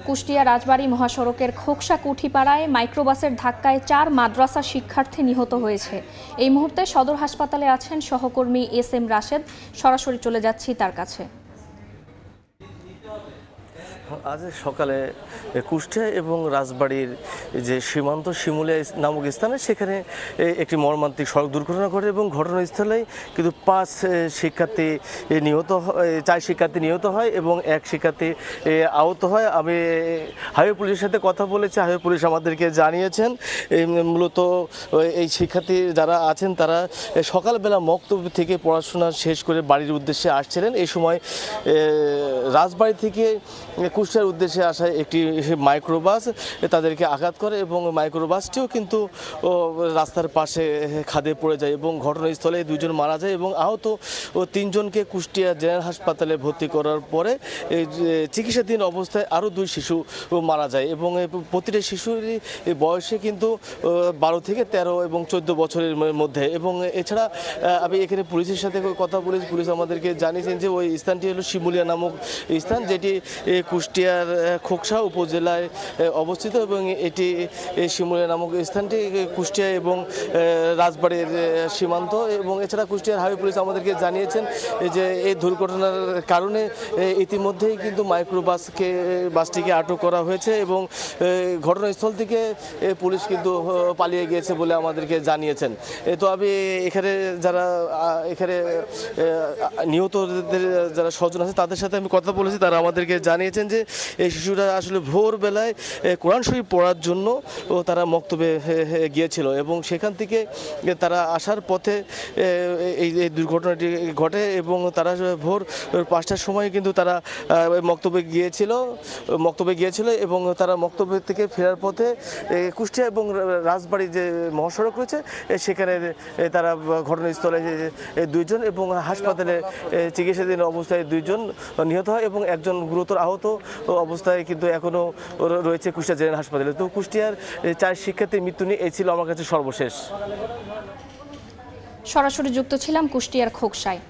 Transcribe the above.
কুষ্টিয়া রাজবাড়ী মহাসড়কের খোকসা কুঠিপাড়ায় মাইক্রোবাসের ধাক্কায় 4 মাদ্রাসা শিক্ষার্থী নিহত হয়েছে। এই মুহূর্তে সদর হাসপাতালে আছেন সহকর্মী এস.এম. রাশেদ। সরাসরি চলে যাচ্ছি তার কাছে। আজ সকালে কুষ্টিয়া এবং রাজবাড়ীর যে সীমান্ত শিমুলিয়া নামক স্থানে সেখানে একটি মর্মান্তিক সড়ক দুর্ঘটনা ঘটে এবং ঘটনাস্থলেই কিন্তু 4 শিক্ষার্থী নিহত হয় এবং 1 শিক্ষার্থী আহত হয়। আমি হাইওয়ে পুলিশের সাথে কথা বলেছি। হাইওয়ে পুলিশ আমাদেরকে জানিয়েছেন মূলত এই শিক্ষার্থী যারা আছেন তারা সকালবেলা মক্তব থেকে পড়াশোনা শেষ করে বাড়ির উদ্দেশ্যে আসছিলেন। এই সময় রাজবাড়ী থেকে কুষ্টিয়ার উদ্দেশ্যে আসা একটি মাইক্রোবাস তাদেরকে আঘাত করে এবং মাইক্রোবাসটিও কিন্তু রাস্তার পাশে খাদে পড়ে যায় এবং ঘটনাস্থলে 2 জন মারা যায় এবং আহত 3 জনকে কুষ্টিয়া জেনারেল হাসপাতালে ভর্তি করার পরে চিকিৎসাধীন অবস্থায় আরও 2 শিশু মারা যায় এবং প্রতিটা শিশুরই বয়সে কিন্তু 12 থেকে 13 এবং 14 বছরের মধ্যে। এবং এছাড়া আমি এখানে পুলিশের সাথে কথা বলেছি। পুলিশ আমাদেরকে জানিয়েছেন যে ওই স্থানটি হলো শিমুলিয়া নামক স্থান, যেটি কুষ্টিয়ার খোকসা উপজেলায় অবস্থিত এবং এটি শিমুলিয়া নামক স্থানটি কুষ্টিয়া এবং রাজবাড়ীর সীমান্ত। এবং এছাড়া কুষ্টিয়ার হাইওয়ে পুলিশ আমাদেরকে জানিয়েছেন যে এই দুর্ঘটনার কারণে ইতিমধ্যেই কিন্তু বাসটিকে আটক করা হয়েছে এবং ঘটনাস্থল থেকে পুলিশ কিন্তু পালিয়ে গিয়েছে বলে আমাদেরকে জানিয়েছেন। তো আমি এখানে যারা নিহতদের যারা স্বজন আছে তাদের সাথে আমি কথা বলেছি। তারা আমাদেরকে জানিয়েছেন যে এই শিশুরা আসলে ভোরবেলায় কোরআন শরীফ পড়ার জন্য তারা মক্তবে গিয়েছিল এবং সেখান থেকে তারা আসার পথে এই দুর্ঘটনাটি ঘটে এবং তারা ভোর 5টার সময় কিন্তু তারা মক্তবে গিয়েছিল এবং তারা মক্তবে থেকে ফেরার পথে কুষ্টিয়া এবং রাজবাড়ী যে মহাসড়ক রয়েছে সেখানে তারা ঘটনাস্থলে 2 জন এবং হাসপাতালে চিকিৎসাধীন অবস্থায় 2 জন নিহত হয় এবং 1 জন গুরুতর আহত অবস্থায় কিন্তু এখনও রয়েছে কুষ্টিয়া জেনারেল হাসপাতালে। তো কুষ্টিয়ার 4 শিক্ষার্থীর মৃত্যু নিয়ে এই ছিল আমার কাছে সর্বশেষ। সরাসরি যুক্ত ছিলাম কুষ্টিয়ার খোকসায়।